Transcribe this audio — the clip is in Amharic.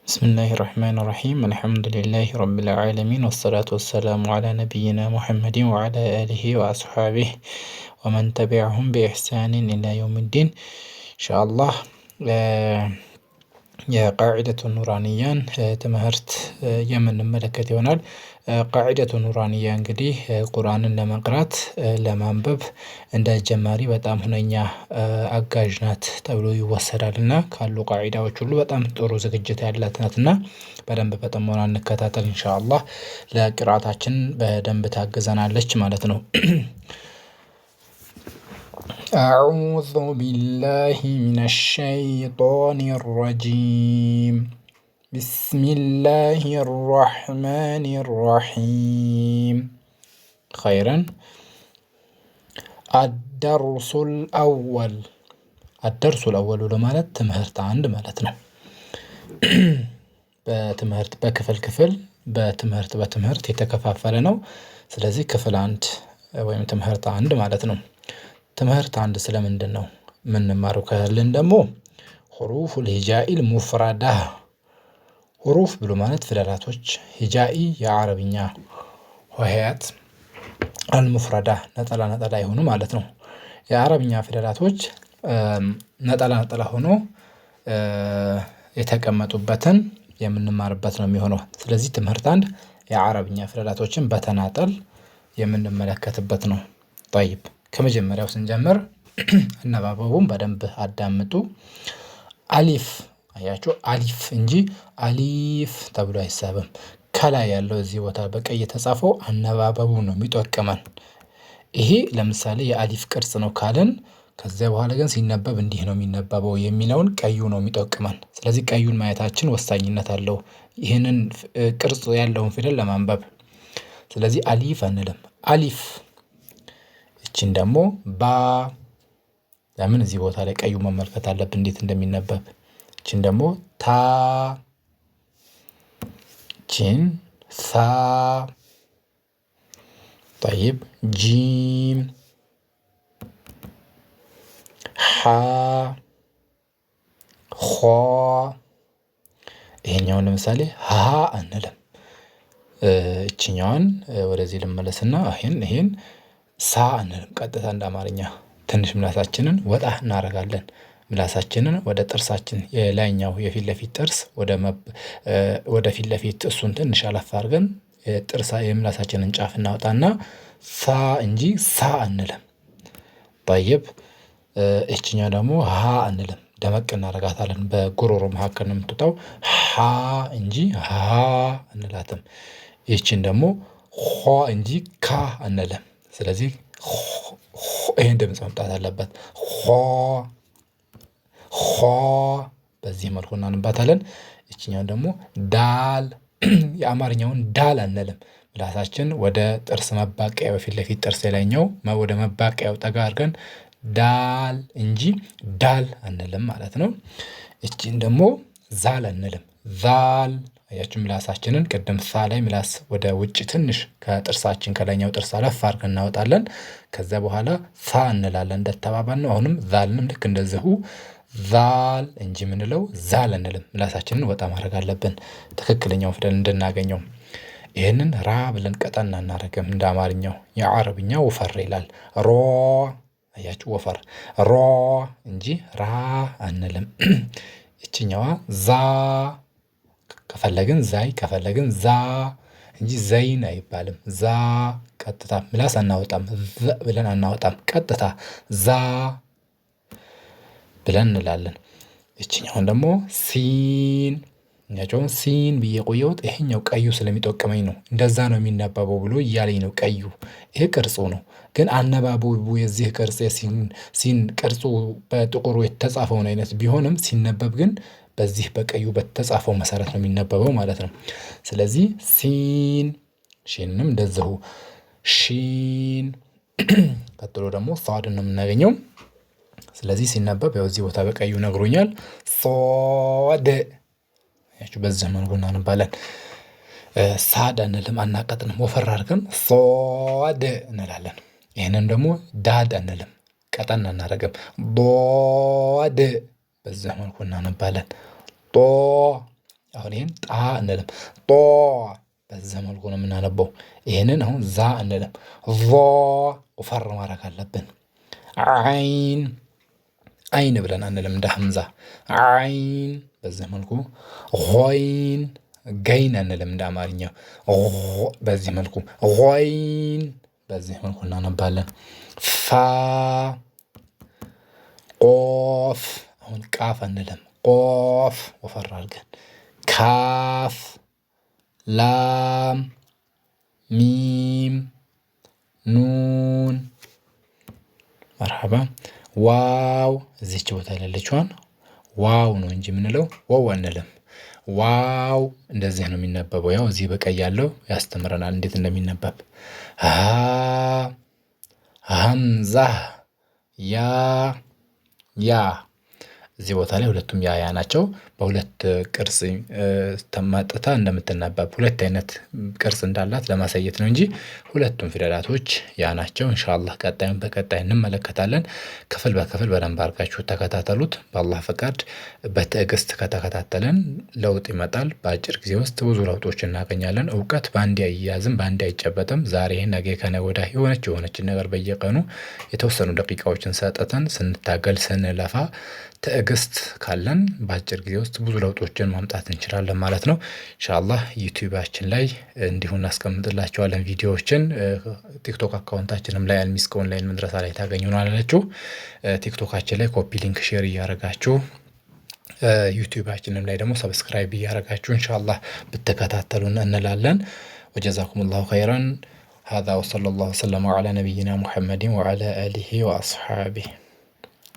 بسم الله الرحمن الرحيم الحمد لله رب العالمين والصلاة والسلام على نبينا محمد وعلى آله وأصحابه ومن تبعهم بإحسان إلى يوم الدين إن شاء الله የቃዒደቱ ኑራንያን ትምህርት የምንመለከት ይሆናል። ቃዒደቱ ኑራንያ እንግዲህ ቁርአንን ለመቅራት ለማንበብ እንደ ጀማሪ በጣም ሁነኛ አጋዥ ናት ተብሎ ይወሰዳልና ካሉ ቃዒዳዎች ሁሉ በጣም ጥሩ ዝግጅት ያላት ናትና በደንብ በጥሞና እንከታተል ኢንሻአላህ። ለቅርአታችን በደንብ ታግዘናለች ማለት ነው። أعوذ بالله من الشيطان الرجيم بسم الله الرحمن الرحيم خيرا الدرس الأول ለማለት ትምህርት አንድ ማለት ነው። በትምህርት በክፍል በትምህርት የተከፋፈለ ነው። ስለዚህ ክፍል አንድ ወይም ትምህርት አንድ ማለት ነው። ትምህርት አንድ ስለምንድን ነው የምንማረው ካልን ደግሞ ሁሩፉል ሂጃኢል ሙፍረዳ። ሁሩፍ ብሎ ማለት ፊደላቶች፣ ሂጃኢ የአረብኛ ሆሄያት፣ አልሙፍረዳ ነጠላ የሆኑ ማለት ነው። የአረብኛ ፊደላቶች ነጠላ ሆኖ የተቀመጡበትን የምንማርበት ነው የሚሆነው። ስለዚህ ትምህርት አንድ የአረብኛ ፊደላቶችን በተናጠል የምንመለከትበት ነው። ጠይብ ከመጀመሪያው ስንጀምር አነባበቡን በደንብ አዳምጡ። አሊፍ አያችሁ፣ አሊፍ እንጂ አሊፍ ተብሎ አይሳብም። ከላይ ያለው እዚህ ቦታ በቀይ የተጻፈው አነባበቡ ነው የሚጠቅመን። ይሄ ለምሳሌ የአሊፍ ቅርጽ ነው ካልን ከዚያ በኋላ ግን ሲነበብ እንዲህ ነው የሚነበበው የሚለውን ቀዩ ነው የሚጠቅመን። ስለዚህ ቀዩን ማየታችን ወሳኝነት አለው ይህንን ቅርጽ ያለውን ፊደል ለማንበብ። ስለዚህ አሊፍ አንልም፣ አሊፍ። እቺን ደግሞ ባ። ለምን እዚህ ቦታ ላይ ቀዩ መመልከት አለብን እንዴት እንደሚነበብ። እቺን ደግሞ ታ። እቺን ሳ። ጠይብ ጂም፣ ሐ፣ ኾ። ይሄኛውን ለምሳሌ ሀ አንልም። እችኛዋን ወደዚህ ልመለስና ይሄን ሳ አንልም። ቀጥታ እንደ አማርኛ ትንሽ ምላሳችንን ወጣ እናደርጋለን። ምላሳችንን ወደ ጥርሳችን የላይኛው የፊት ለፊት ጥርስ ወደ ፊት ለፊት እሱን ትንሽ አለፍ አድርገን የምላሳችንን ጫፍ እናወጣና ሳ እንጂ ሳ አንልም። ጠይብ እችኛው ደግሞ ሀ አንልም። ደመቅ እናደርጋታለን። በጉሮሮ መካከል ነው የምትወጣው። ሀ እንጂ ሀ አንላትም። ይህችን ደግሞ ኾ እንጂ ካ አንልም። ስለዚህ ይሄን ድምጽ መምጣት አለበት። ኾ በዚህ መልኩ እናንባታለን። እችኛውን ደግሞ ዳል፣ የአማርኛውን ዳል አንልም። ምላሳችን ወደ ጥርስ መባቂያ በፊት ለፊት ጥርስ የላይኛው ወደ መባቂያው ጠጋ አድርገን ዳል እንጂ ዳል አንልም ማለት ነው። እቺን ደግሞ ዛል አንልም። ዛል አያችሁ፣ ምላሳችንን ቅድም ሳ ላይ ምላስ ወደ ውጭ ትንሽ ከጥርሳችን ከላይኛው ጥርስ አለፍ አድርገን እናወጣለን። ከዛ በኋላ ሳ እንላለን እንደተባባልነው። አሁንም ዛልንም ልክ እንደዚሁ ዛል እንጂ ምንለው ዛል አንልም። ምላሳችንን ወጣ ማድረግ አለብን ትክክለኛው ፊደል እንድናገኘው። ይህንን ራ ብለን ቀጠን እናደርግም እንደ አማርኛው። የአረብኛው ወፈር ይላል። ሮ አያችሁ፣ ወፈር ሮ እንጂ ራ አንልም። እችኛዋ ዛ ከፈለግን ዛይ ከፈለግን ዛ እንጂ ዘይን አይባልም። ዛ ቀጥታ ምላስ አናወጣም። ብለን አናወጣም። ቀጥታ ዛ ብለን እንላለን። እችኛውን ደግሞ ሲን። እኛቸውን ሲን ብዬ ቆየሁት ይሄኛው ቀዩ ስለሚጠቅመኝ ነው። እንደዛ ነው የሚነበበው ብሎ እያለኝ ነው ቀዩ። ይሄ ቅርጹ ነው። ግን አነባበቡ የዚህ ቅርጽ ሲን ቅርጹ በጥቁሩ የተጻፈውን አይነት ቢሆንም ሲነበብ ግን በዚህ በቀዩ በተጻፈው መሰረት ነው የሚነበበው ማለት ነው። ስለዚህ ሲን፣ ሺንም እንደዚሁ ሺን። ቀጥሎ ደግሞ ሷድን ነው የምናገኘው። ስለዚህ ሲነበብ ያው እዚህ ቦታ በቀዩ ነግሮኛል። ሶድ ያችሁ በዚህ መልኩ እናነባለን። ሳድ አንልም፣ አናቀጥንም። ወፈር አድርገን ሶድ እንላለን። ይህንን ደግሞ ዳድ አንልም፣ ቀጠን አናደርግም። ዶድ በዚህ መልኩ እናነባለን። ጦ አሁን ይሄን ጣ እንልም ጦ በዛ መልኩ ነው የምናነበው። ይሄንን አሁን ዛ እንልም ዞ ወፈር ማድረግ አለብን። አይን አይን ብለን አንልም እንደ ሐምዛ አይን በዚህ መልኩ። ሆይን ገይን አንልም እንደ አማርኛው በዚህ መልኩ ሆይን በዚህ መልኩ እናነባለን። ፋ ቆፍ አሁን ቃፍ አንልም ቆፍ ወፈር አድርገን። ካፍ ላም ሚም ኑን መርሐባ። ዋው እዚች ቦታ ያለችዋን ዋው ነው እንጂ የምንለው ዋው አንልም። ዋው እንደዚህ ነው የሚነበበው። ያው እዚህ በቀይ ያለው ያስተምረናል እንዴት እንደሚነበብ። ሀምዛ ያ ያ እዚህ ቦታ ላይ ሁለቱም ያ ናቸው። በሁለት ቅርጽ ተማጥታ እንደምትነበብ ሁለት አይነት ቅርጽ እንዳላት ለማሳየት ነው እንጂ ሁለቱም ፊደላቶች ያ ናቸው። ኢንሻአላህ ቀጣዩን በቀጣይ እንመለከታለን። ክፍል በክፍል በደንብ አድርጋችሁ ተከታተሉት። በአላህ ፈቃድ በትዕግስት ከተከታተልን ለውጥ ይመጣል። በአጭር ጊዜ ውስጥ ብዙ ለውጦችን እናገኛለን። እውቀት በአንዴ አይያዝም፣ በአንዴ አይጨበጥም። ዛሬ ነገ ከነገ ወዲያ የሆነችን ነገር በየቀኑ የተወሰኑ ደቂቃዎችን ሰጥተን ስንታገል ስንለፋ ትዕግስት ካለን በአጭር ጊዜ ውስጥ ብዙ ለውጦችን ማምጣት እንችላለን ማለት ነው። ኢንሻአላህ ዩቲዩባችን ላይ እንዲሁ እናስቀምጥላችኋለን ቪዲዮዎችን። ቲክቶክ አካውንታችንም ላይ አልሚስክ ኦንላይን መድረሳ ላይ ታገኙናላችሁ። ቲክቶካችን ላይ ኮፒ ሊንክ ሼር እያደረጋችሁ ዩቲዩባችንም ላይ ደግሞ ሰብስክራይብ እያደረጋችሁ ኢንሻአላህ ብትከታተሉን እንላለን። ወጀዛኩሙላሁ ኸይራን። هذا وصلى الله وسلم على نبينا محمد وعلى آله وأصحابه